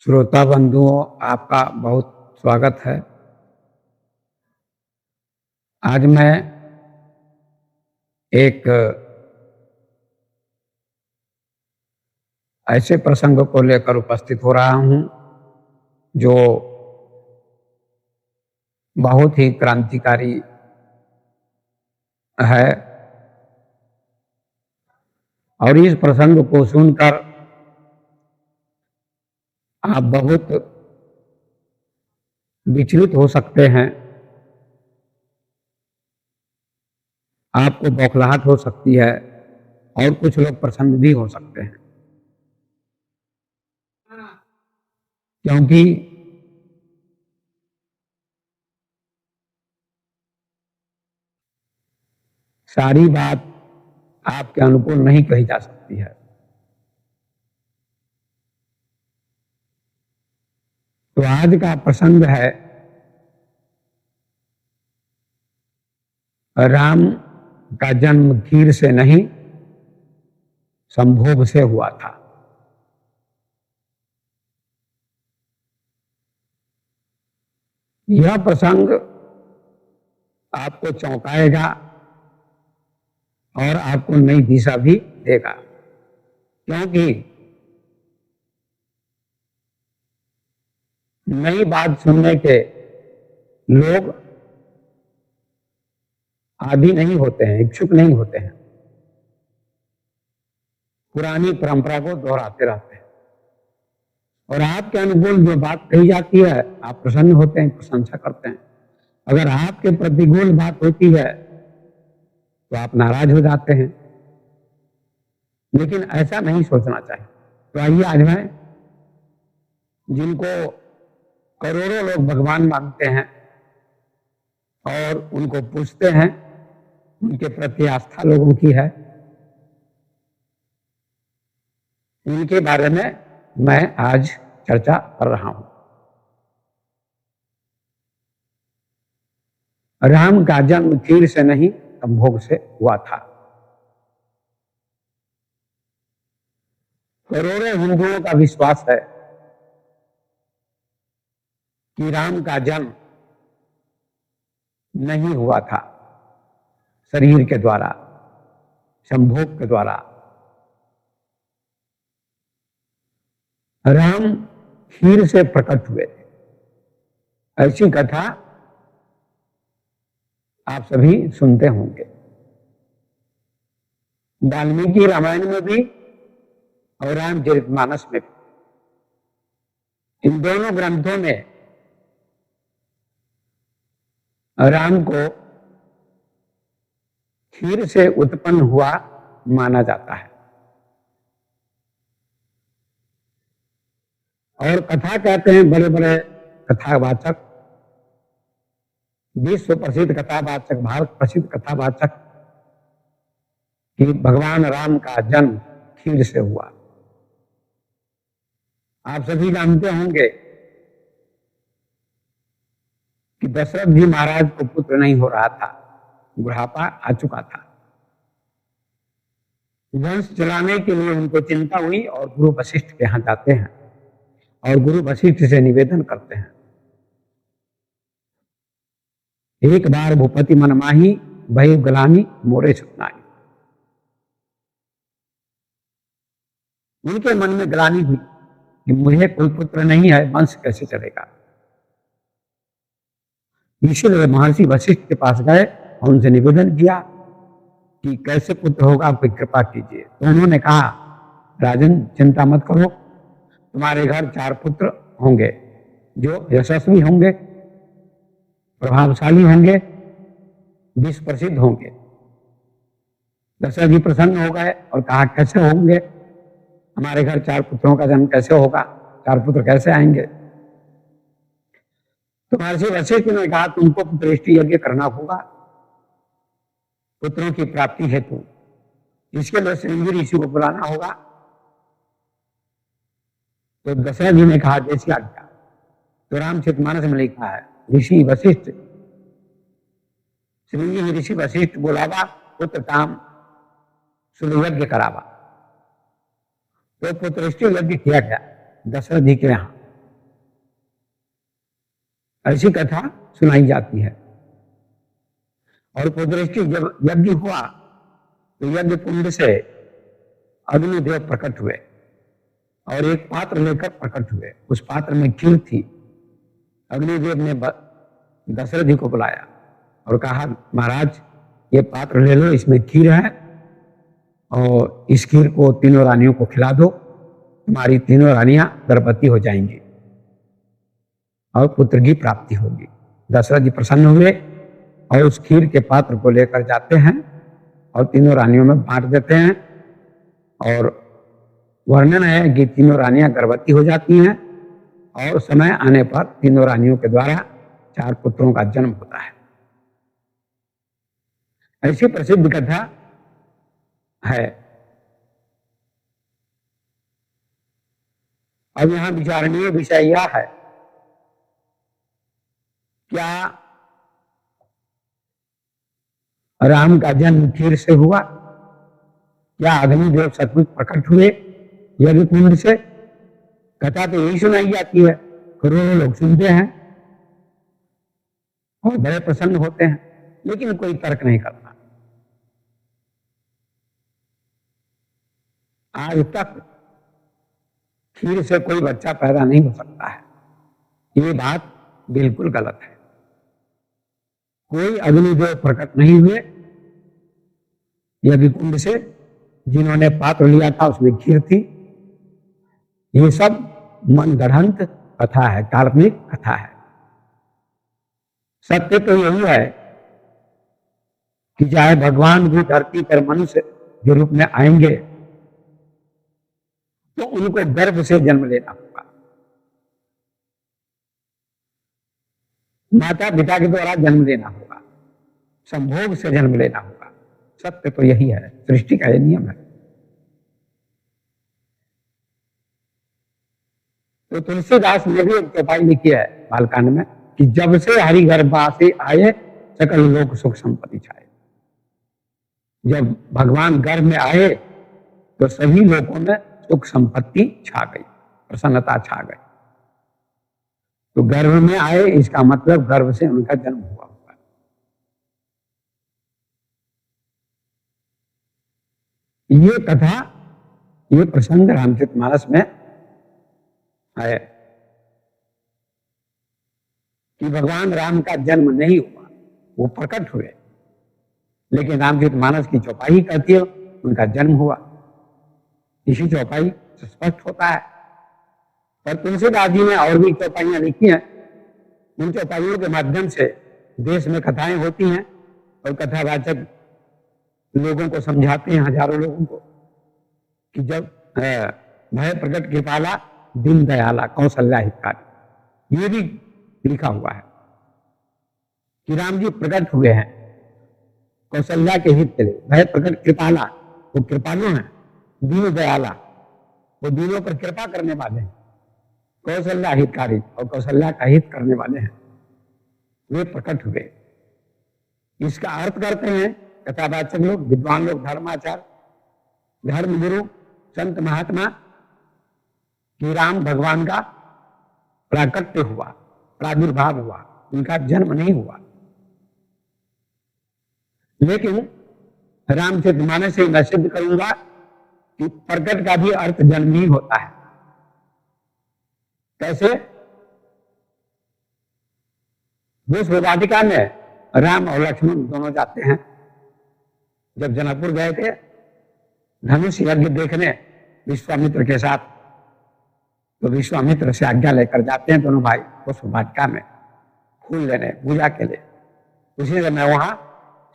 श्रोता बंधुओं, आपका बहुत स्वागत है। आज मैं एक ऐसे प्रसंग को लेकर उपस्थित हो रहा हूं जो बहुत ही क्रांतिकारी है और इस प्रसंग को सुनकर आप बहुत विचलित हो सकते हैं, आपको बौखलाहट हो सकती है और कुछ लोग प्रसन्न भी हो सकते हैं, क्योंकि सारी बात आपके अनुकूल नहीं कही जा सकती है। तो आज का प्रसंग है राम का जन्म खीर से नहीं संभोग से हुआ था। यह प्रसंग आपको चौंकाएगा और आपको नई दिशा भी देगा, क्योंकि नई बात सुनने के लोग आदी नहीं होते हैं, इच्छुक नहीं होते हैं, पुरानी परंपरा को दोहराते रहते हैं और आपके अनुकूल जो बात कही जाती है आप प्रसन्न होते हैं, प्रशंसा करते हैं। अगर आपके प्रतिकूल बात होती है तो आप नाराज हो जाते हैं, लेकिन ऐसा नहीं सोचना चाहिए। तो आइए आज मैं जिनको करोड़ों लोग भगवान मानते हैं और उनको पूछते हैं, उनके प्रति आस्था लोगों की है, उनके बारे में मैं आज चर्चा कर रहा हूं। राम का जन्म खीर से नहीं संभोग से हुआ था। करोड़ों हिंदुओं का विश्वास है कि राम का जन्म नहीं हुआ था शरीर के द्वारा, संभोग के द्वारा। राम खीर से प्रकट हुए थे, ऐसी कथा आप सभी सुनते होंगे, वाल्मीकि रामायण में भी और रामचरितमानस में भी। इन दोनों ग्रंथों में राम को खीर से उत्पन्न हुआ माना जाता है। और कथा कहते हैं बड़े बड़े कथावाचक, विश्व प्रसिद्ध कथावाचक, भारत प्रसिद्ध कथावाचक, कि भगवान राम का जन्म खीर से हुआ। आप सभी जानते होंगे कि दशरथ जी महाराज को पुत्र नहीं हो रहा था, बुढ़ापा आ चुका था। वंश चलाने के लिए उनको चिंता हुई और गुरु वशिष्ठ के यहाँ जाते हैं और गुरु वशिष्ठ से निवेदन करते हैं, एक बार भूपति मन माही भई गलानी मोरे सुनाई। उनके मन में ग्लानि हुई कि मुझे कोई पुत्र नहीं है, वंश कैसे चलेगा। इसलिए महर्षि वशिष्ठ के पास गए और उनसे निवेदन किया कि कैसे पुत्र होगा, कोई कृपा कीजिए। तो उन्होंने कहा, राजन चिंता मत करो, तुम्हारे घर 4 पुत्र होंगे जो यशस्वी होंगे, प्रभावशाली होंगे, विश्व प्रसिद्ध होंगे। दशरथ जी प्रसन्न हो गए और कहा, कैसे होंगे हमारे घर 4 पुत्रों का जन्म, कैसे होगा, 4 पुत्र कैसे आएंगे। तो महर्षि वशिष्ठ ने कहा, तुमको पुत्रेष्टि यज्ञ करना होगा पुत्रों की प्राप्ति हेतु, इसके लिए श्रृंगी ऋषि को बुलाना होगा। तो दशरथ जी ने कहा, जैसी आज्ञा। तो रामचरितमानस में लिखा है, ऋषि वशिष्ठ, श्रृंगी ऋषि वशिष्ठ बुलावा, पुत्र काम सुयज्ञ करावा। तो पुत्रेष्टि यज्ञ किया गया दशरथ जी के यहाँ ऐसी कथा सुनाई जाती है। और कुदृष्टि जब यज्ञ हुआ तो यज्ञ कुंड से अग्निदेव प्रकट हुए और एक पात्र लेकर प्रकट हुए। उस पात्र में खीर थी। अग्निदेव ने दशरथ जी को बुलाया और कहा, महाराज ये पात्र ले लो, इसमें खीर है और इस खीर को तीनों रानियों को खिला दो, तुम्हारी तीनों रानियां गर्भवती हो जाएंगी और पुत्र की प्राप्ति होगी। दशरथ जी प्रसन्न हुए और उस खीर के पात्र को लेकर जाते हैं और तीनों रानियों में बांट देते हैं। और वर्णन है कि तीनों रानियां गर्भवती हो जाती हैं और समय आने पर तीनों रानियों के द्वारा 4 पुत्रों का जन्म होता है। ऐसी प्रसिद्ध कथा है। अब यहां विचारणीय विषय यह है, क्या राम का जन्म खीर से हुआ? क्या अग्निदेव सचमुच प्रकट हुए यज्ञ कुंड से? कथा तो यही सुनाई जाती है, करोड़ों लोग सुनते हैं और बड़े प्रसन्न होते हैं, लेकिन कोई तर्क नहीं करता। आज तक खीर से कोई बच्चा पैदा नहीं हो सकता है, ये बात बिल्कुल गलत है। कोई अग्निदेव प्रकट नहीं हुए यज्ञ कुंड से। जिन्होंने पात्र लिया था उसमें खीर थी। ये सब मनगढ़ंत कथा है, काल्पनिक कथा है। सत्य तो यही है कि चाहे भगवान भी धरती पर मनुष्य के रूप में आएंगे तो उनको गर्भ से जन्म लेना होगा, माता पिता के द्वारा जन्म लेना होगा, संभोग से जन्म लेना होगा। सत्य तो यही है, सृष्टि का यह नियम है। तो तुलसीदास ने भी एक चौपाई लिखी है बालकांड में कि जब से हरि गर्भासी आए सकल लोक सुख संपत्ति छाए। जब भगवान गर्भ में आए तो सभी लोगों में सुख संपत्ति छा गई, प्रसन्नता छा गई। तो गर्भ में आए इसका मतलब गर्भ से उनका जन्म हुआ। ये कथा, ये प्रसंग रामचरितमानस में है कि भगवान राम का जन्म नहीं हुआ, वो प्रकट हुए, लेकिन रामचरितमानस की चौपाई कहती है उनका जन्म हुआ। इसी चौपाई से स्पष्ट होता है। पर तुलसीदास जी ने और भी चौपाइयां लिखी हैं। उन चौपाइयों के माध्यम से देश में कथाएं होती हैं और कथावाचक लोगों को समझाते हैं, हजारों लोगों को, कि जब भय प्रकट कृपाला दीन दयाला कौशल्या हितकारी, ये भी लिखा हुआ है कि राम जी प्रकट हुए हैं कौशल्या के हित के लिए। भय प्रकट कृपाला, वो कृपालु हैं। दीन दयाला, वो दीनों पर कृपा करने वाले हैं। कौशल्या हितकारी, और कौशल्या का हित करने वाले हैं, वे प्रकट हुए। इसका अर्थ करते हैं कथावाचक लोग, विद्वान लोग, धर्माचार, धर्मगुरु, संत महात्मा, कि राम भगवान का प्राकट्य हुआ, प्रादुर्भाव हुआ, उनका जन्म नहीं हुआ। लेकिन रामचरितमानस से मैं सिद्ध करूंगा कि प्रकट का भी अर्थ जन्म ही होता है। कैसे? पुष्प वाटिका में राम और लक्ष्मण दोनों जाते हैं। जब जनकपुर गए थे धनुष यज्ञ देखने विश्वामित्र के साथ, तो विश्वामित्र से आज्ञा लेकर जाते हैं दोनों भाई पुष्प वाटिका में फूल लेने, पूजा के लिए। उसी समय वहां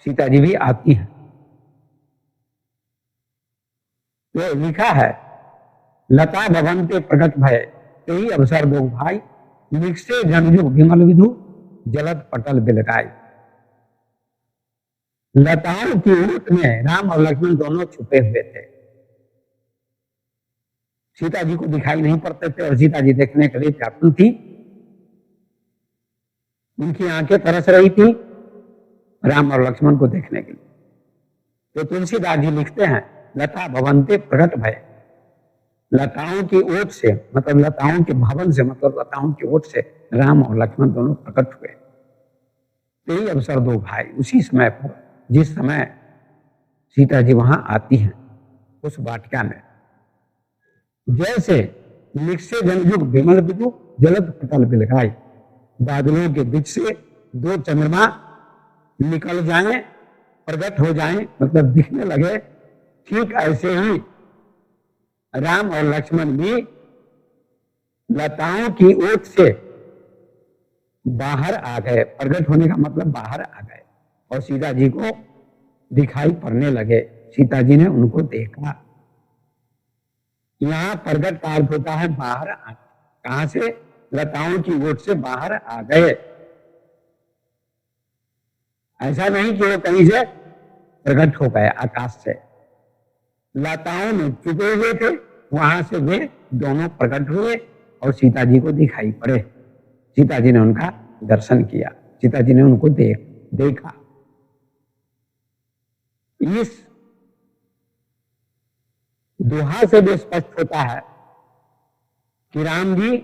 सीता जी भी आती हैं। तो लिखा है, लता भवन्ते प्रकट भय यही अवसर दो भाई, निकसे जंजु विमल विधु जलद पटल बिलकाई। लताओं की ऊट में राम और लक्ष्मण दोनों छुपे हुए थे। सीता जी को दिखाई नहीं पड़ते थे और सीता जी देखने के लिए व्याकुल थी। उनकी आंखें तरस रही थी राम और लक्ष्मण को देखने के लिए। तो तुलसीदास जी लिखते हैं, लता भवन्ते प्रकट भय, लताओं की ओट से, मतलब लताओं के भवन से, मतलब लताओं की ओट से राम और लक्ष्मण दोनों प्रकट हुए। यही अवसर दो भाई उसी समय पर, जिस समय सीता जी वहां आती हैं उस वाटिका में, जैसे निक्षे जनयुग विमल विदु जलद पटल बिलगाई, बादलों के बीच से दो चंद्रमा निकल जाएं, प्रकट हो जाएं, मतलब दिखने लगे, ठीक ऐसे ही राम और लक्ष्मण भी लताओं की ओट से बाहर आ गए। प्रकट होने का मतलब बाहर आ गए और सीता जी को दिखाई पड़ने लगे। सीता जी ने उनको देखा। यहाँ प्रकट का अर्थ होता है बाहर आ, कहां से? लताओं की ओट से बाहर आ गए। ऐसा नहीं कि वो कहीं से प्रकट हो गए आकाश से, लताओं में छुपे हुए थे, वहां से वे दोनों प्रकट हुए और सीता जी को दिखाई पड़े। सीता जी ने उनका दर्शन किया, सीता जी ने उनको देखा। इस दोहा से भी स्पष्ट होता है कि राम जी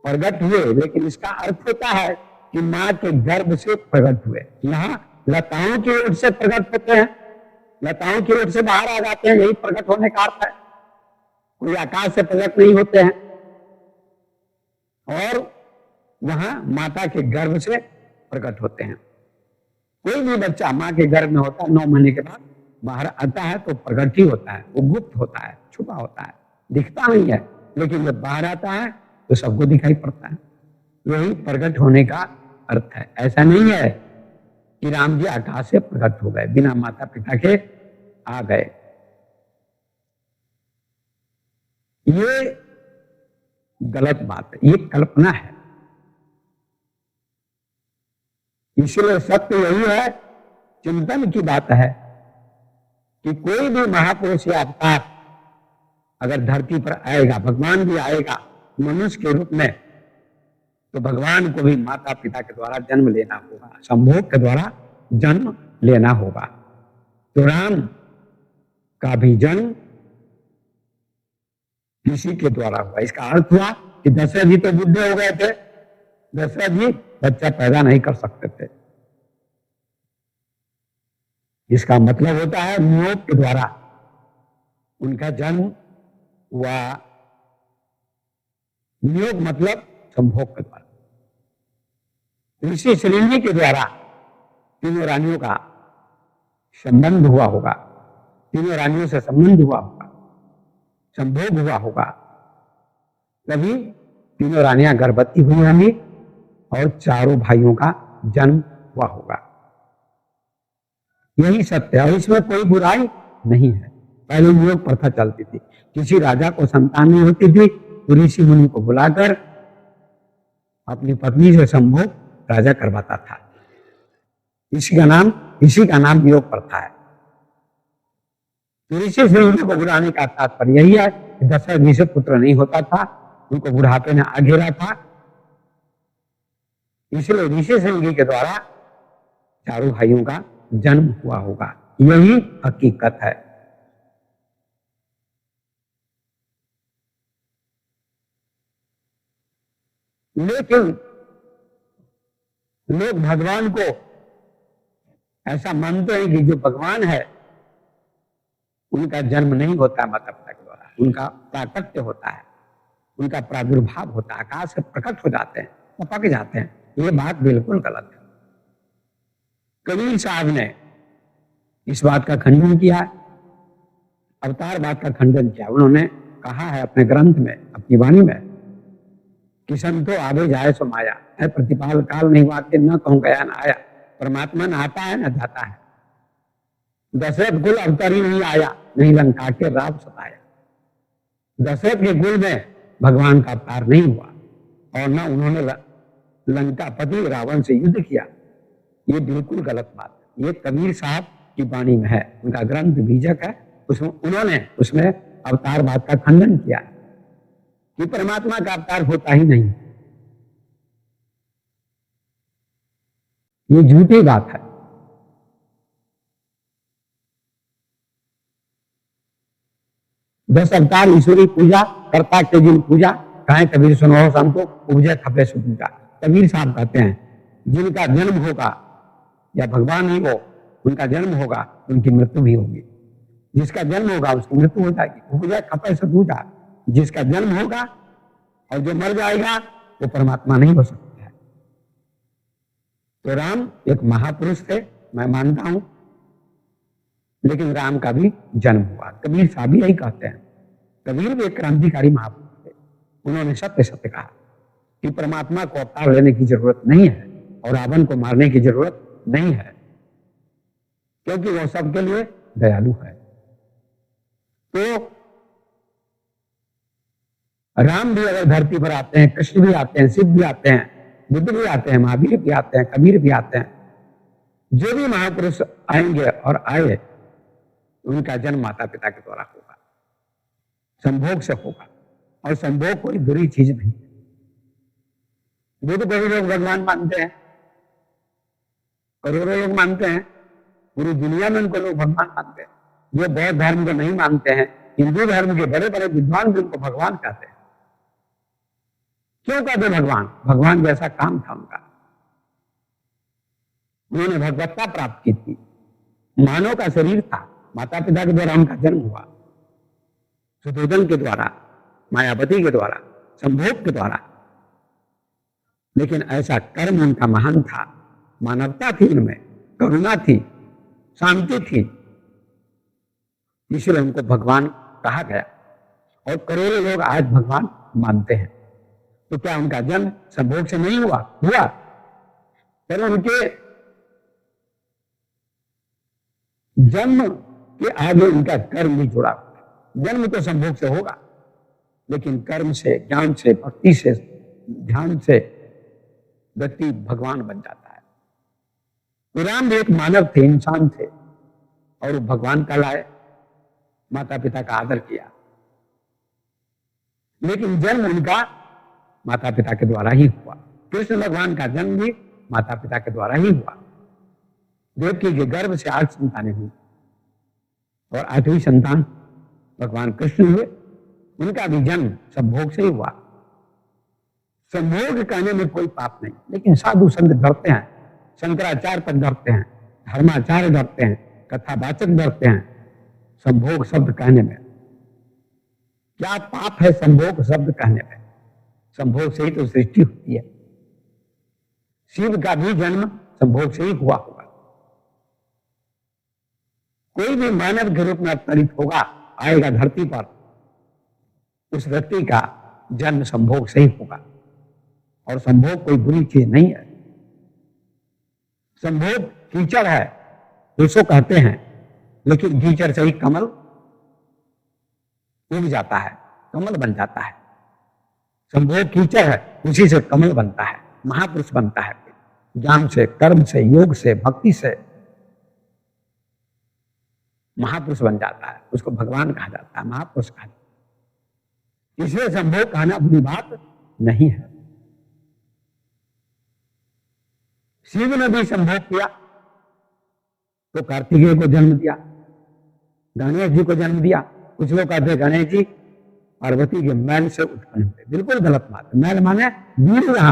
प्रकट हुए, लेकिन इसका अर्थ होता है कि मां के गर्भ से प्रकट हुए। यहाँ लताओं की ओर से प्रकट होते हैं, लताओं की ओर से बाहर आ जाते हैं, यही प्रकट होने का अर्थ है। कोई आकाश से प्रकट नहीं होते हैं। और वहां माता के गर्भ से प्रकट होते हैं। कोई भी बच्चा मां के गर्भ में होता है, 9 महीने के बाद बाहर आता है तो प्रकट ही होता है, वो गुप्त होता है, छुपा होता है, दिखता नहीं है, लेकिन जब बाहर आता है तो सबको दिखाई पड़ता है। यही प्रकट होने का अर्थ है। ऐसा नहीं है कि राम जी आकाश से प्रकट हो गए, बिना माता पिता के आ गए। ये गलत बात है, ये कल्पना है। इसलिए सत्य यही है, चिंतन की बात है कि कोई भी महापुरुष या अवतार अगर धरती पर आएगा, भगवान भी आएगा मनुष्य के रूप में, तो भगवान को भी माता पिता के द्वारा जन्म लेना होगा, संभोग के द्वारा जन्म लेना होगा। तो राम का भी जन्म किसी के द्वारा हुआ। इसका अर्थ हुआ कि दशरथ जी तो बुढ़े हो गए थे, दशरथ जी बच्चा पैदा नहीं कर सकते थे। इसका मतलब होता है नियोग के द्वारा उनका जन्म हुआ। नियोग मतलब संभोग के द्वारा। ऋषि श्रीनी के द्वारा तीनों रानियों का संबंध हुआ होगा, तीनों रानियों से संबंध हुआ होगा, संभोग हुआ होगा, तभी तीनों रानियां गर्भवती हुई होंगी और चारों भाइयों का जन्म हुआ होगा। यही सत्य है, इसमें कोई बुराई नहीं है। पहले नियोग प्रथा चलती थी, किसी राजा को संतान नहीं होती थी तो ऋषि मुनि को बुलाकर अपनी पत्नी से संभोग राजा करवाता था। इसी का नाम नियोग प्रथा है। तो ऋषि श्रीनी को बुलाने का तात्पर्य यही है कि दशरथ जी से पुत्र नहीं होता था, उनको बुढ़ापे ने आ घेरा था, इसलिए ऋषि श्रीनी के द्वारा चारों भाइयों का जन्म हुआ होगा। यही हकीकत है। लेकिन लोग भगवान को ऐसा मानते हैं कि जो भगवान है उनका जन्म नहीं होता माता पिता के द्वारा, उनका प्राकट्य होता है, उनका प्रादुर्भाव होता है, आकाश से प्रकट हो जाते हैं, टपक जाते हैं। ये बात बिल्कुल गलत है। कबीर साहब ने इस बात का खंडन किया, अवतारवाद का खंडन किया। उन्होंने कहा है अपने ग्रंथ में, अपनी वाणी में, कि संतो आवे जाए सो माया है, प्रतिपाल काल नहीं वाक्य न कहूं गया न आया। परमात्मा न आता है न जाता है। दशरथ कुल अवतार ही नहीं आया, नहीं लंका के राव सताया। दशरथ के कुल में भगवान का अवतार नहीं हुआ और न उन्होंने लंकापति रावण से युद्ध किया। ये बिल्कुल गलत बात है। ये कबीर साहब की वाणी में है, उनका ग्रंथ बीजक है, उसमें उन्होंने उसमें अवतारवाद का खंडन किया कि परमात्मा का अवतार होता ही नहीं। ये झूठी बात है। दस अवतार ईश्वरी पूजा करता के जिन पूजा, कहें कबीर सुनो हमको उपजे खपे सुनता। कबीर साहब कहते हैं जिनका जन्म होगा या भगवान ही हो, उनका जन्म होगा उनकी मृत्यु भी होगी। जिसका जन्म होगा उसकी मृत्यु हो जाएगी। उपजे खपे सुनता, जिसका जन्म होगा और जो मर जाएगा वो परमात्मा नहीं हो सकता है। तो राम एक महापुरुष थे, मैं मानता हूं, लेकिन राम का भी जन्म हुआ। कबीर साहब भी यही कहते हैं। कबीर भी एक क्रांतिकारी महापुरुष थे। उन्होंने सत्य सत्य कहा कि परमात्मा को अवतार लेने की जरूरत नहीं है और रावण को मारने की जरूरत नहीं है, क्योंकि वो सबके लिए दयालु है। तो राम भी अगर धरती पर आते हैं, कृष्ण भी आते हैं, शिव भी आते हैं, बुद्ध भी आते हैं, महावीर भी आते हैं, कबीर भी आते हैं, जो भी महापुरुष आएंगे और आए उनका जन्म माता पिता के द्वारा होगा, संभोग से होगा। और संभोग कोई बुरी चीज नहीं। बुद्ध को भी लोग भगवान मानते हैं, करोड़ों लोग मानते हैं, पूरी दुनिया में उनको लोग भगवान मानते हैं। जो बौद्ध धर्म को नहीं मानते हैं, हिंदू धर्म के बड़े बड़े विद्वान भी उनको भगवान कहते हैं। क्यों कहते भगवान? भगवान जैसा काम था उनका। उन्होंने भगवत्ता प्राप्त की थी, मानव का शरीर था, माता पिता के द्वारा उनका जन्म हुआ, सुदोधन के द्वारा, मायावती के द्वारा, संभोग के द्वारा। लेकिन ऐसा कर्म उनका महान था, मानवता थी उनमें, करुणा थी, शांति थी, इसलिए उनको भगवान कहा गया। और करोड़ों लोग आज भगवान मानते हैं। तो क्या उनका जन्म संभोग से नहीं हुआ? हुआ, पर उनके जन्म के आगे उनका कर्म भी जुड़ा हुआ। जन्म तो संभोग से होगा, लेकिन कर्म से, ज्ञान से, भक्ति से, ध्यान से व्यक्ति भगवान बन जाता है। तो राम भी एक मानव थे, इंसान थे, और वो भगवान कहलाए, माता पिता का आदर किया। लेकिन जन्म उनका माता पिता के द्वारा ही हुआ। कृष्ण भगवान का जन्म भी माता पिता के द्वारा ही हुआ। देवकी के गर्भ से 8 संतानें हुई और 8वीं संतान भगवान कृष्ण हुए। उनका भी जन्म संभोग से ही हुआ। संभोग कहने में कोई पाप नहीं, लेकिन साधु संत डरते हैं, शंकराचार्य तक डरते हैं, धर्माचार्य डरते हैं, कथावाचक डरते हैं संभोग शब्द कहने में। क्या पाप है संभोग शब्द कहने में? संभोग से ही तो सृष्टि होती है। शिव का भी जन्म संभोग से ही हुआ होगा। कोई भी मानव के रूप में अवतरित होगा, आएगा धरती पर, उस व्यक्ति का जन्म संभोग से ही होगा। और संभोग कोई बुरी चीज नहीं है। संभोग कीचड़ है, उसको कहते हैं, लेकिन कीचड़ से ही कमल उग जाता है, कमल बन जाता है। संभोग कीचड़ है, उसी से कमल बनता है, महापुरुष बनता है। ज्ञान से, कर्म से, योग से, भक्ति से महापुरुष बन जाता है। उसको भगवान कहा जाता है, महापुरुष कहा जाता है। इसलिए संभोग कहना बुरी बात नहीं है। शिव ने भी संभोग किया तो कार्तिकेय को जन्म दिया, गणेश जी को जन्म दिया। कुछ लोग कहते गणेश जी पार्वती के मैल से उत्पन्न हुए। बिल्कुल गलत बात है। मैल माने वीर। रहा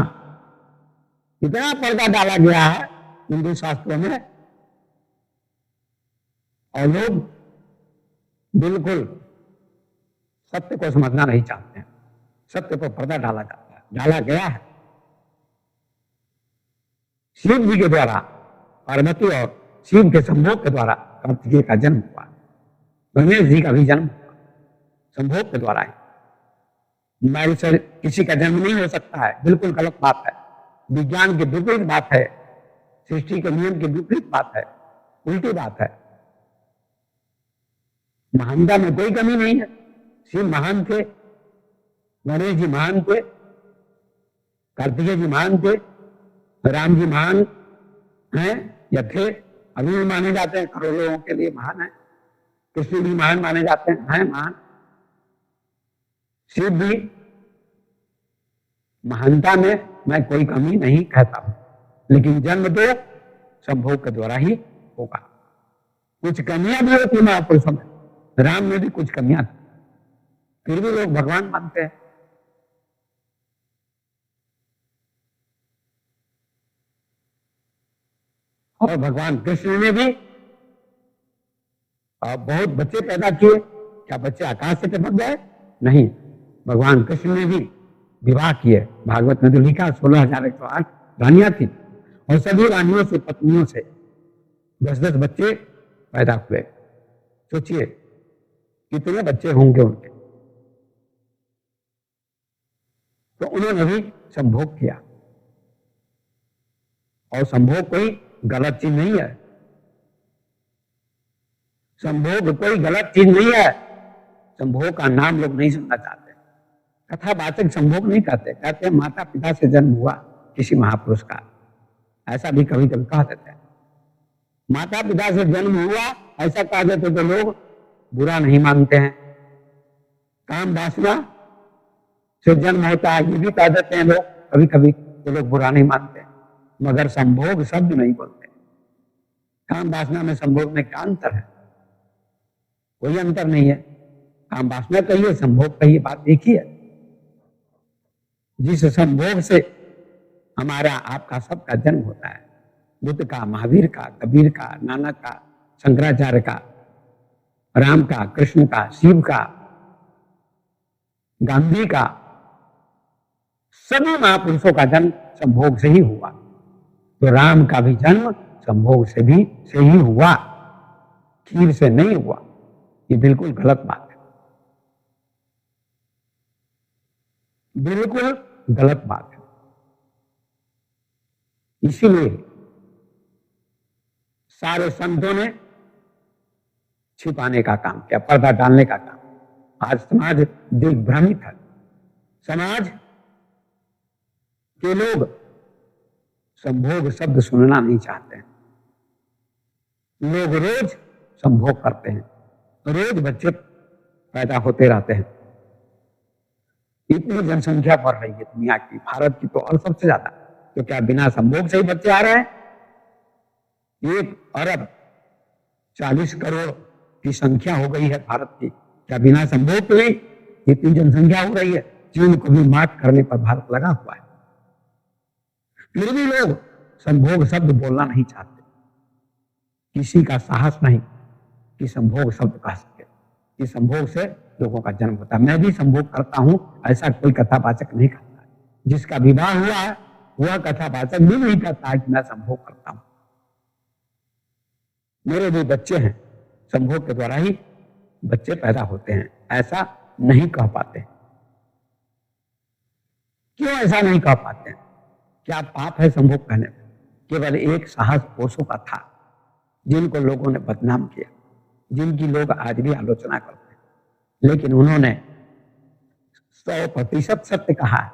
इतना पर्दा डाला गया है हिंदू शास्त्रों में, और लोग बिल्कुल सत्य को समझना नहीं चाहते हैं। सत्य पर पर्दा डाला जाता है, डाला गया है। शिव जी के द्वारा, पार्वती और शिव के संभोग के द्वारा कार्तिकेय का जन्म हुआ। गणेश जी का भी जन्म हुआ संभोग के द्वारा ही। मैल से किसी का जन्म नहीं हो सकता है, बिल्कुल गलत बात है। विज्ञान के विपरीत बात है, सृष्टि के नियम के विपरीत बात है, उल्टी बात है। महानता में कोई कमी नहीं है। शिव महान थे, गणेश जी महान थे, कार्तिकेय जी महान थे, राम जी महान हैं या थे, अभी भी माने जाते हैं, करोड़ों लोगों के लिए महान है। कृष्ण भी महान माने जाते हैं महान। शिव भी महानता में मैं कोई कमी नहीं कहता हूं, लेकिन जन्म तो संभोग के द्वारा ही होगा। कुछ कमियां भी होती महापुरुषों में, राम में भी कुछ कमियां थी, फिर भी लोग भगवान मानते हैं। और भगवान कृष्ण ने भी बहुत बच्चे पैदा किए। क्या बच्चे आकाश से टपक गए? नहीं, भगवान कृष्ण ने भी विवाह किए। भागवत में तो लिखा 16,108 रानियां थी और सभी रानियों से, पत्नियों से 10-10 बच्चे पैदा हुए। सोचिए कितने बच्चे होंगे उनके। तो उन्होंने भी संभोग किया, और संभोग कोई गलत चीज नहीं है। संभोग कोई गलत चीज नहीं है। संभोग का नाम लोग नहीं सुनना चाहते। कथावाचक संभोग नहीं कहते, कहते हैं माता पिता से जन्म हुआ किसी महापुरुष का। ऐसा भी कभी कभी कह देते हैं। माता पिता से जन्म हुआ ऐसा कह देते तो लोग बुरा नहीं मानते हैं। काम वासना से जन्म होता है ये भी कह देते हैं लोग, कभी कभी तो लोग बुरा नहीं मानते, मगर संभोग शब्द नहीं बोलते। काम वासना में संभोग में क्या अंतर है? कोई अंतर नहीं है। काम वासना कहिए, संभोग कहिए, बात एक ही है। जिस संभोग से हमारा आपका सबका जन्म होता है, बुद्ध का, महावीर का, कबीर का, नानक का, शंकराचार्य का, राम का, कृष्ण का, शिव का, गांधी का, सभी महापुरुषों का जन्म संभोग से ही हुआ। तो राम का भी जन्म संभोग से ही हुआ, खीर से नहीं हुआ। ये बिल्कुल गलत बात है, बिल्कुल गलत बात है। इसीलिए सारे संतों ने छिपाने का काम किया, पर्दा डालने का काम। आज समाज दिग्भ्रमित है। समाज के लोग संभोग शब्द सुनना नहीं चाहते हैं। लोग रोज संभोग करते हैं, रोज बच्चे पैदा होते रहते हैं। इतनी जनसंख्या बढ़ रही है दुनिया की, भारत की तो और सबसे ज्यादा। तो क्या बिना संभोग से ही बच्चे आ रहे हैं? 1,40,40,00,000,000 की संख्या हो गई है भारत की। क्या बिना संभोग के इतनी जनसंख्या हो रही है? चीन को भी मात करने पर भारत लगा हुआ है। फिर भी लोग संभोग शब्द बोलना नहीं चाहते। किसी का साहस नहीं कि संभोग शब्द कह सके, कि संभोग से लोगों का जन्म होता है। मैं भी संभोग करता हूं ऐसा कोई कथावाचक नहीं कहता। जिसका विवाह हुआ है वह कथावाचक भी नहीं कहता है कि मैं संभोग करता हूं। मेरे भी बच्चे हैं, संभोग के द्वारा ही बच्चे पैदा होते हैं, ऐसा नहीं कह पाते। क्यों ऐसा नहीं कह पाते? क्या पाप है संभोग कहने में? केवल एक साहस ओशो का था, जिनको लोगों ने बदनाम किया, जिनकी लोग आज भी आलोचना करते हैं, लेकिन उन्होंने 100% सत्य कहा है।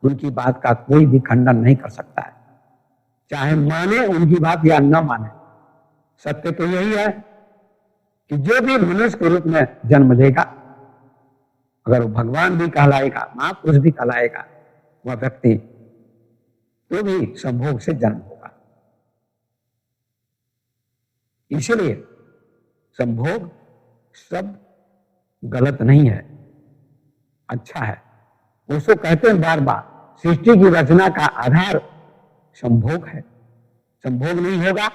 उनकी बात का कोई भी खंडन नहीं कर सकता है, चाहे माने उनकी बात या न माने। सत्य तो यही है कि जो भी मनुष्य के रूप में जन्म लेगा, अगर वो भगवान भी कहलाएगा, महापुरुष भी कहलाएगा, वह व्यक्ति तो भी संभोग से जन्म होगा। इसलिए संभोग शब्द गलत नहीं है, अच्छा है। उसको कहते हैं बार बार, सृष्टि की रचना का आधार संभोग है। संभोग नहीं होगा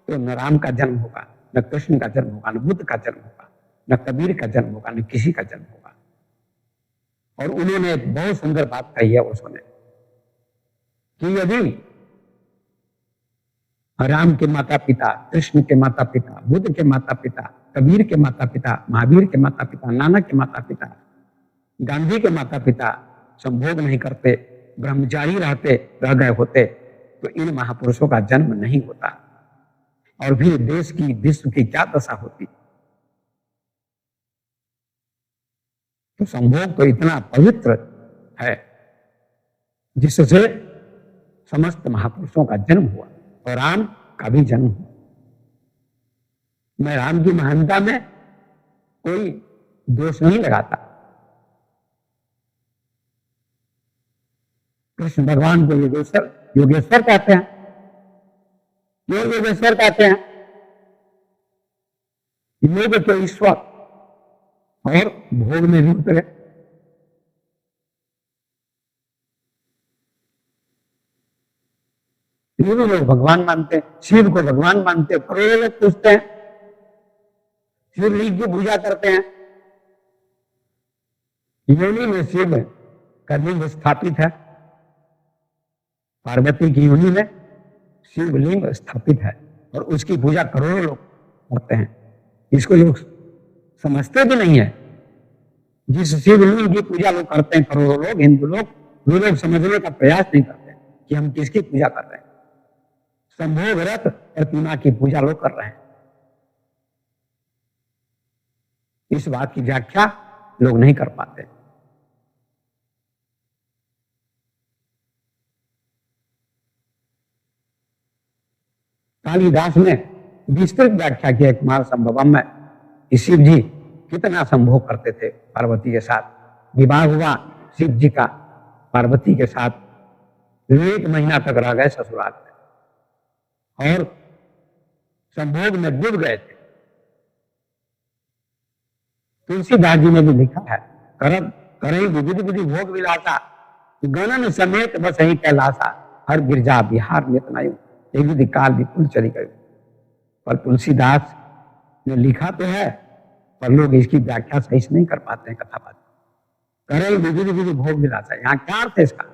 तो न राम का जन्म होगा, न कृष्ण का जन्म होगा, न बुद्ध का जन्म होगा, न कबीर का जन्म होगा, न किसी का जन्म होगा। और उन्होंने एक बहुत सुंदर बात कही है उसने, कि यदि राम के माता पिता, कृष्ण के माता पिता, बुद्ध के माता पिता, कबीर के माता पिता, महावीर के माता पिता, नानक के माता पिता, गांधी के माता पिता संभोग नहीं करते, ब्रह्मचारी रह गए होते, तो इन महापुरुषों का जन्म नहीं होता और फिर देश की, विश्व की क्या दशा होती। तो संभोग तो इतना पवित्र है जिससे समस्त महापुरुषों का जन्म हुआ और राम का भी जन्म हुआ। मैं राम की महानता में कोई दोष नहीं लगाता। कृष्ण भगवान को योगेश्वर कहते हैं। क्यों योगेश्वर कहते हैं? योग के ईश्वर और भोग में भी उतरे। ये भी लोग भगवान मानते हैं, शिव को भगवान मानते हैं। करोड़ों लोग पूछते हैं, शिवलिंग की पूजा करते हैं। योनि में शिव का लिंग स्थापित है, पार्वती की योनि में शिवलिंग स्थापित है और उसकी पूजा करोड़ों लोग करते हैं। इसको लोग समझते भी नहीं है। जिस शिवलिंग की पूजा लोग करते हैं करोड़ों लोग, हिंदू लोग, वो लोग समझने का प्रयास नहीं करते कि हम किसकी पूजा कर रहे हैं। संभोग रथ प्रतिमा की पूजा लोग कर रहे हैं। इस बात की व्याख्या लोग नहीं कर पाते। कालिदास ने विस्तृत व्याख्या की कुमार संभवम में, शिव जी कितना संभोग करते थे पार्वती के साथ। विवाह हुआ शिव जी का पार्वती के साथ, 1 महीना तक रह गए ससुराल में और संभोग में डूब गए थे। तुलसीदास जी ने भी लिखा है, करब करई विविध विधि भोग विलासा, गणन समेत बस ही कैलासा, हर गिरजा बिहार नित नयु, विधि काल विपुल चली गई। पर तुलसीदास ने लिखा तो है, पर लोग इसकी व्याख्या सही से नहीं कर पाते हैं। कथा बात करई विविध विधि भोग विलासा, यहाँ क्या अर्थ है इसका?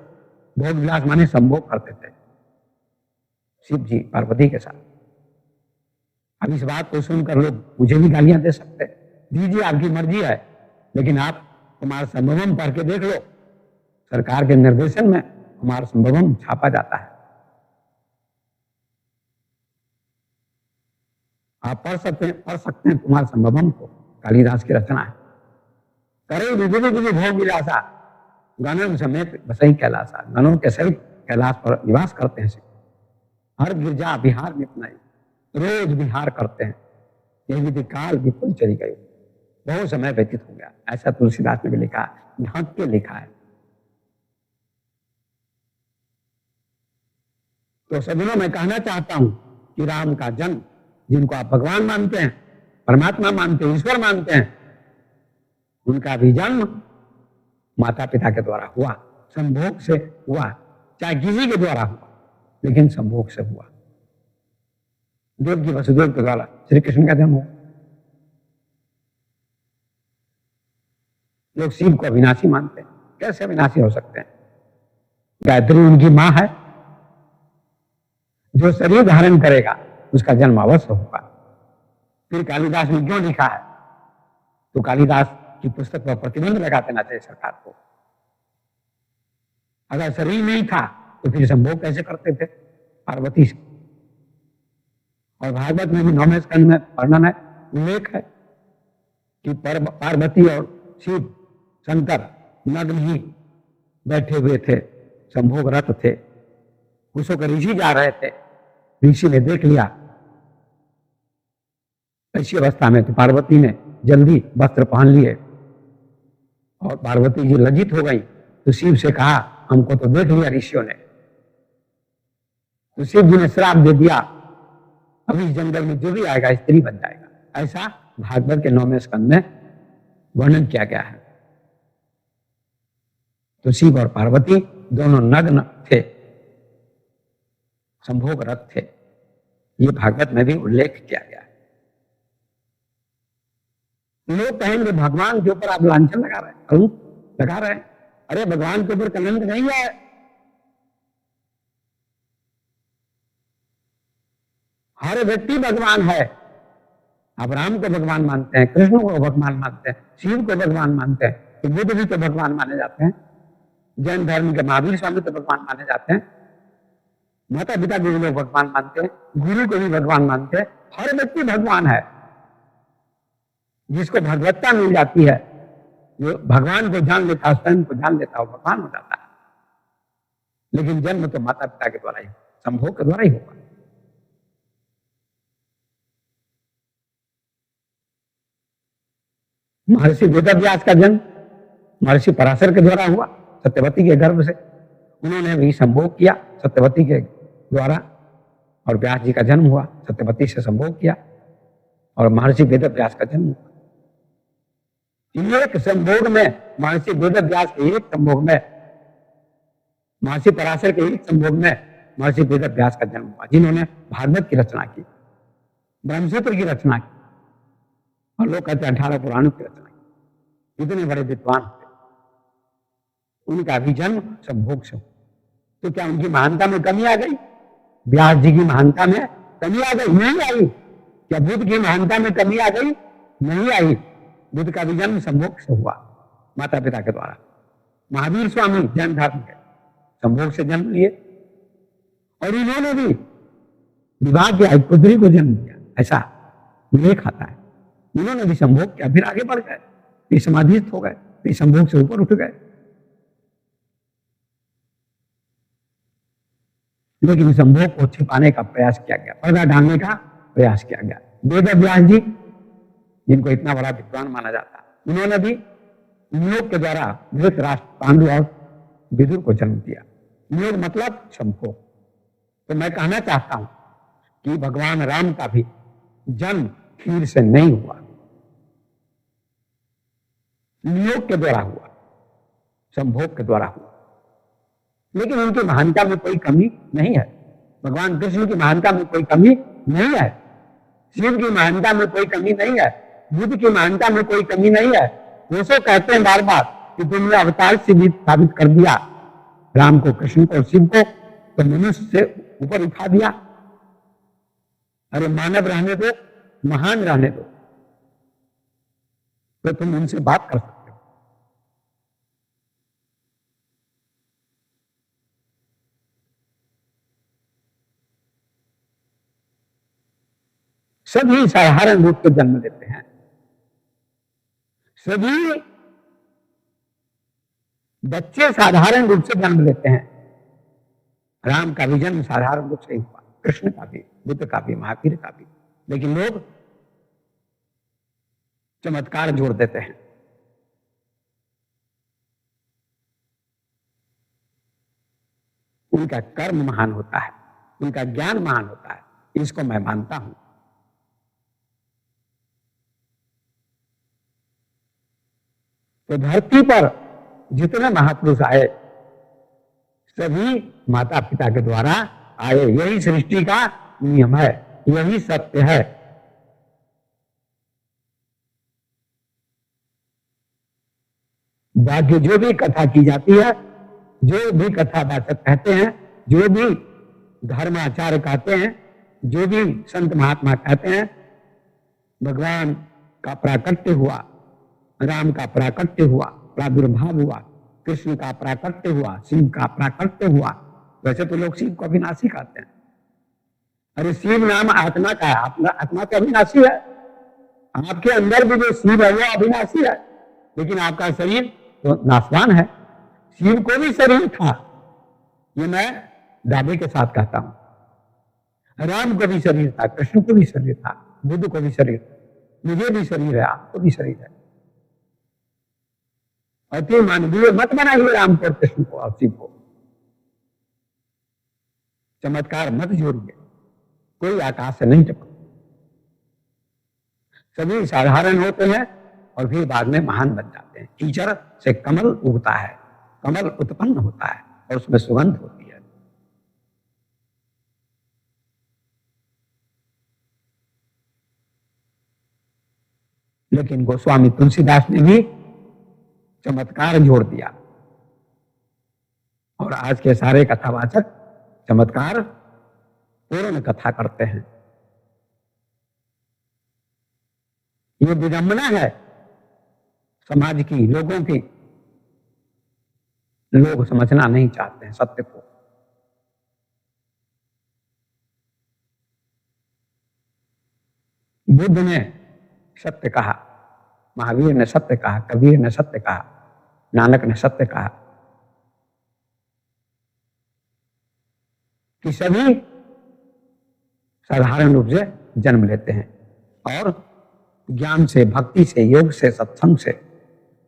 भोग विलास माने संभोग करते थे शिव जी पार्वती के साथ। अब इस बात को सुनकर लोग मुझे भी गालियां दे सकते हैं, दीजिए आपकी मर्जी है, लेकिन आप कुमार संभवम पढ़ के देख लो। सरकार के निर्देशन में कुमार संभवम छापा जाता है, आप पढ़ सकते हैं कुमार संभवम को। कालिदास की रचना है। करे विविध विधि भोग विलासा, गणन समेत बसई कैलासा, गणों के सहित कैलाश पर निवास करते हैं। हर गिरजा बिहार में अपना रोज विहार करते हैं। यह विधि काल विपुल चली गई, बहुत समय व्यतीत हो गया। ऐसा तुलसीदास ने भी लिखा, ढक के लिखा है। तो सज्जनों, मैं कहना चाहता हूं कि राम का जन्म, जिनको आप भगवान मानते हैं, परमात्मा मानते हैं, ईश्वर मानते हैं, उनका भी जन्म माता पिता के द्वारा हुआ, संभोग से हुआ। चाहे किसी के द्वारा हुआ, लेकिन संभोग से हुआ। देव की वसुदेव के द्वारा श्री कृष्ण का जन्म हुआ। लोग शिव को अविनाशी मानते हैं, कैसे अविनाशी हो सकते हैं? गायत्री उनकी मां है, जो शरीर धारण करेगा उसका जन्म अवश्य होगा। फिर कालिदास ने क्यों लिखा है? तो कालिदास की पुस्तक पर प्रतिबंध लगा देना चाहिए सरकार को। अगर शरीर नहीं था तो फिर संभोग कैसे करते थे पार्वती से? और भागवत में भी 9वें स्कंद में वर्णन है, उल्लेख है कि पार्वती और शिव शंकर नग्न ही बैठे हुए थे, संभोग रत थे। उसको के ऋषि जा रहे थे, ऋषि ने देख लिया ऐसी अवस्था में, तो पार्वती ने जल्दी वस्त्र पहन लिए और पार्वती जी लज्जित हो गई। तो शिव से कहा, हमको तो देख लिया ऋषियों ने। तो शिव जी ने श्राप दे दिया, अभी इस जंगल में जो भी आएगा स्त्री बन जाएगा। ऐसा भागवत के 9वें स्कंद में वर्णन किया गया है। तो शिव और पार्वती दोनों नग्न थे, संभोग रत थे। ये भागवत में भी उल्लेख किया गया है। लोग कहेंगे भगवान के ऊपर आप लांछन लगा रहे हैं, कलंक लगा रहे हैं। अरे भगवान के ऊपर कलंक नहीं है। हर व्यक्ति भगवान है। आप राम को भगवान मानते हैं, कृष्ण को भगवान मानते हैं, शिव को भगवान मानते हैं, तो बुद्ध भी तो भगवान माने जाते हैं। जैन धर्म के महावीर स्वामी तो भगवान माने जाते हैं। माता पिता को भी लोग भगवान मानते हैं, गुरु को भी भगवान मानते हैं। हर व्यक्ति भगवान है। जिसको भगवत्ता मिल जाती है, जो भगवान को जान लेता है, स्वयं को जान लेता है, वो भगवान हो जाता है। लेकिन जन्म तो माता पिता के द्वारा ही, संभोग के द्वारा ही होगा। महर्षि वेदव्यास का जन्म महर्षि पराशर के द्वारा हुआ, सत्यवती के गर्भ से। उन्होंने भी संभोग किया सत्यवती के द्वारा, और व्यास जी का जन्म हुआ, सत्यवती से संभोग किया और महर्षि वेदव्यास का जन्म हुआ। एक संभोग में महर्षि वेदव्यास के एक संभोग में, महर्षि पराशर के एक संभोग में महर्षि वेद व्यास का जन्म हुआ, जिन्होंने भागवत की रचना की, ब्रह्मसूत्र की रचना की, और लोग कहते हैं 18 पुराणों की रचना की। इतने बड़े विद्वान थे, उनका भी जन्म संभोग से हुआ। तो क्या उनकी महानता में कमी आ गई? व्यास जी की महानता में कमी आ गई? नहीं आई। क्या बुद्ध की महानता में कमी आ गई? नहीं आई। बुद्ध का भी जन्म संभोग से हुआ, माता पिता के द्वारा। महावीर स्वामी जैन धर्म के संभोग से जन्म लिए, और इन्होंने भी विवाह किया, एक पुत्री को जन्म दिया, ऐसा उल्लेख आता है। इन्होंने भी संभोग किया, फिर आगे बढ़ गए, फिर समाधिस्थ हो गए, फिर संभोग से ऊपर उठ गए। लेकिन संभोग को छिपाने का प्रयास किया गया, पर्दा डालने का प्रयास किया गया। वेद व्यास जी, जिनको इतना बड़ा विद्वान माना जाता है, उन्होंने भी नियोग के द्वारा धृतराष्ट्र, पांडु और विदुर को जन्म दिया। नियोग मतलब संभोग। तो मैं कहना चाहता हूं कि भगवान राम का भी जन्म खीर से नहीं हुआ, नियोग के द्वारा हुआ, संभोग के द्वारा हुआ। लेकिन उनकी महानता में कोई कमी नहीं है। भगवान कृष्ण की महानता में कोई कमी नहीं है, शिव की महानता में कोई कमी नहीं है, बुद्ध की महानता में कोई कमी नहीं है। वो सो कहते हैं बार बार कि तुमने अवतार से भी साबित कर दिया राम को, कृष्ण को, शिव को, तो मनुष्य से ऊपर उठा दिया। अरे मानव रहने दो, महान रहने दो, तो तुम उनसे बात कर सकते हो। सभी साधारण रूप से जन्म लेते हैं, सभी बच्चे साधारण रूप से जन्म लेते हैं। राम का भी जन्म साधारण रूप से हुआ, कृष्ण का भी, बुद्ध का भी, महावीर का भी। लेकिन लोग चमत्कार जोड़ देते हैं। उनका कर्म महान होता है, उनका ज्ञान महान होता है, इसको मैं मानता हूं। तो धरती पर जितने महापुरुष आए, सभी माता पिता के द्वारा आए। यही सृष्टि का नियम है, यही सत्य है। बाकी जो भी कथा की जाती है, जो भी कथावाचक कहते हैं, जो भी धर्माचार्य कहते हैं, जो भी संत महात्मा कहते हैं, भगवान का प्राकट्य हुआ, राम का प्राकट्य हुआ, प्रादुर्भाव हुआ, कृष्ण का प्राकट्य हुआ, शिव का प्राकट्य हुआ। वैसे तो लोग शिव को अविनाशी कहते हैं। अरे शिव नाम आत्मा का है, आत्मा तो अविनाशी है। आपके अंदर भी जो शिव है वो अविनाशी है, लेकिन आपका शरीर तो नाशवान है। शिव को भी शरीर था, ये मैं दावे के साथ कहता हूं। राम को भी शरीर था, कृष्ण को भी शरीर था, बुद्ध को भी शरीर था, मुझे भी शरीर है, आपको भी शरीर है। अति मानवीय मत बनाइए राम को, कृष्ण को और शिव को। चमत्कार मत जोड़िए, कोई आकाश से नहीं टपक। सभी साधारण होते हैं और फिर बाद में महान बन जाते हैं। कीचड़ से कमल उगता है, कमल उत्पन्न होता है और उसमें सुगंध होती है। लेकिन गोस्वामी तुलसीदास ने भी चमत्कार जोड़ दिया, और आज के सारे कथावाचक चमत्कार पूर्ण कथा करते हैं। ये विडंबना है समाज की, लोगों की। लोग समझना नहीं चाहते हैं सत्य को। बुद्ध ने सत्य कहा, महावीर ने सत्य कहा, कबीर ने सत्य कहा, नानक ने सत्य कहा कि सभी साधारण रूप से जन्म लेते हैं और ज्ञान से, भक्ति से, योग से, सत्संग से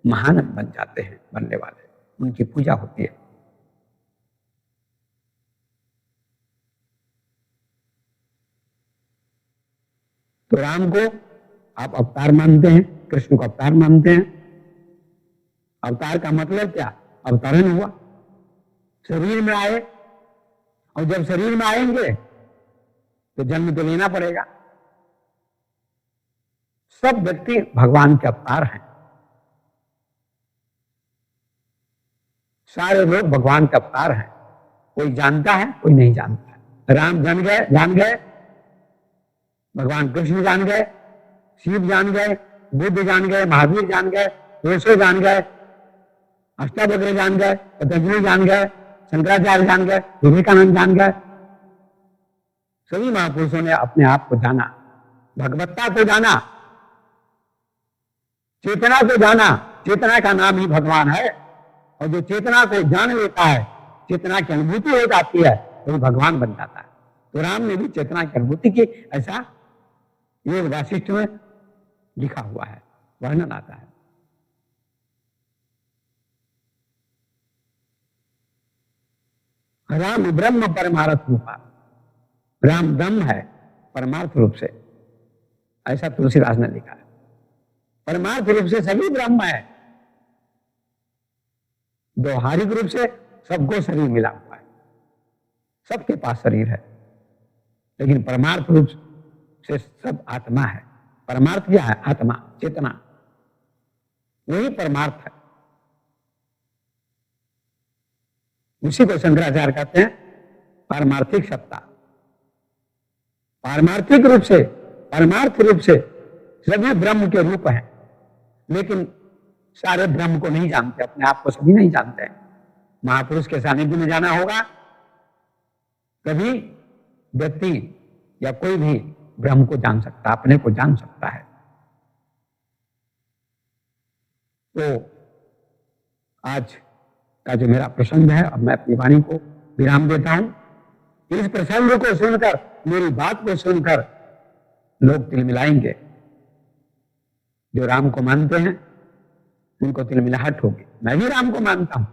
महान बन जाते हैं। बनने वाले, उनकी पूजा होती है। तो राम को आप अवतार मानते हैं, कृष्ण को अवतार मानते हैं। अवतार का मतलब क्या? अवतरण हुआ, शरीर में आए और जब शरीर में आएंगे तो जन्म तो लेना पड़ेगा। सब व्यक्ति भगवान के अवतार हैं, सारे लोग भगवान के अवतार हैं। कोई जानता है, कोई नहीं जानता है। राम जान गए, भगवान कृष्ण जान गए, शिव जान गए, बुद्ध जान गए, महावीर जान गए, यीशु जान गए, अष्टावक्र जान गए, पतंजलि जान गए, शंकराचार्य जान गए, विवेकानंद जान गए। सभी महापुरुषों ने अपने आप को जाना, भगवत्ता को जाना, चेतना को जाना। चेतना का नाम ही भगवान है, और जो चेतना को जान लेता है, चेतना की अनुभूति हो जाती है, तो भगवान बन जाता है। तो राम ने भी चेतना की अनुभूति की, ऐसा योग वासिष्ठ में लिखा हुआ है, वर्णन आता है। राम ब्रह्म परमार्थ रूपा, राम ब्रह्म है परमार्थ रूप से, ऐसा तुलसीदास ने लिखा है। परमार्थ रूप से सभी ब्रह्म है, व्यवहारिक रूप से सबको शरीर मिला हुआ है, सबके पास शरीर है, लेकिन परमार्थ रूप से सब आत्मा है। परमार्थ क्या है? आत्मा, चेतना, वही परमार्थ है। उसी को शंकराचार्य कहते हैं पारमार्थिक सत्ता। पारमार्थिक रूप से, परमार्थ रूप से सभी ब्रह्म के रूप हैं, लेकिन सारे ब्रह्म को नहीं जानते, अपने आप को सभी नहीं जानते हैं। महापुरुष के सानिध्य में जाना होगा, कभी व्यक्ति या कोई भी ब्रह्म को जान सकता, अपने को जान सकता है। तो आज का जो मेरा प्रसंग है, अब मैं अपनी वाणी को विराम देता हूं। इस प्रसंग को सुनकर, मेरी बात को सुनकर लोग तिलमिलाएंगे। जो राम को मानते हैं उनको तिलमिलाहट होगी। मैं भी राम को मानता हूं।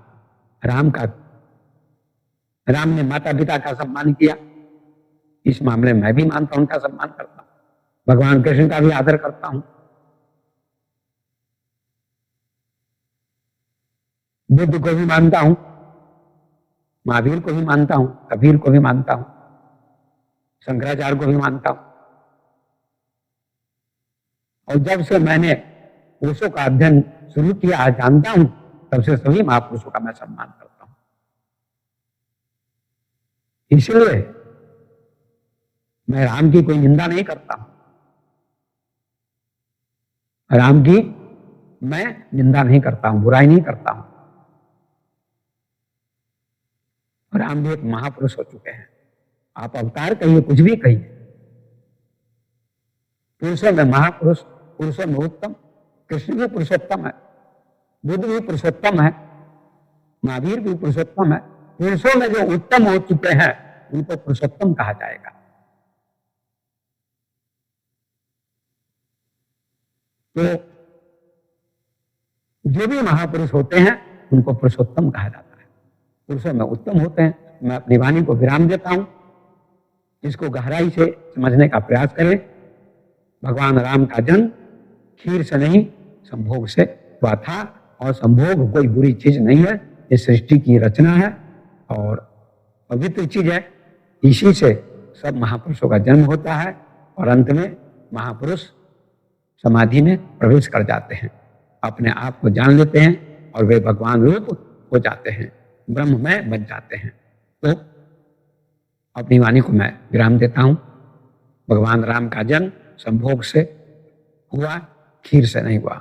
राम ने माता पिता का सम्मान किया, इस मामले में मैं भी मानता हूं, उनका सम्मान करता हूं। भगवान कृष्ण का भी आदर करता हूं। बुद्ध को भी मानता हूं, महावीर को भी मानता हूं, कबीर को भी मानता हूं, शंकराचार्य को भी मानता हूं। और जब से मैंने पुरुषों का अध्ययन शुरू किया, जानता हूं, तब से सभी महापुरुषों का मैं सम्मान करता हूं। इसलिए मैं राम की कोई निंदा नहीं करता हूं, राम की मैं निंदा नहीं करता हूं, बुराई नहीं करता हूं। राम भी एक महापुरुष हो चुके हैं। आप अवतार कहिए, कुछ भी कहिए, पुरुषों में महापुरुष, पुरुषों में उत्तम। कृष्ण भी पुरुषोत्तम है, बुद्ध भी पुरुषोत्तम है, महावीर भी पुरुषोत्तम है। पुरुषों में जो उत्तम हो चुके हैं उनको पुरुषोत्तम कहा जाएगा। तो जो भी महापुरुष होते हैं उनको पुरुषोत्तम कहा जाता है, पुरुषों में उत्तम होते हैं। मैं अपनी वाणी को विराम देता हूं। इसको गहराई से समझने का प्रयास करें। भगवान राम का जन्म खीर से नहीं, संभोग से हुआ था, और संभोग कोई बुरी चीज नहीं है, ये सृष्टि की रचना है और पवित्र चीज है। इसी से सब महापुरुषों का जन्म होता है, और अंत में महापुरुष समाधि में प्रवेश कर जाते हैं, अपने आप को जान लेते हैं, और वे भगवान रूप हो जाते हैं, ब्रह्म में बन जाते हैं। तो अपनी वाणी को मैं विराम देता हूं। भगवान राम का जन्म संभोग से हुआ, खीर से नहीं हुआ।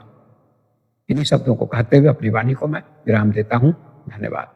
इन्हीं शब्दों को कहते हुए अपनी वाणी को मैं विराम देता हूं। धन्यवाद।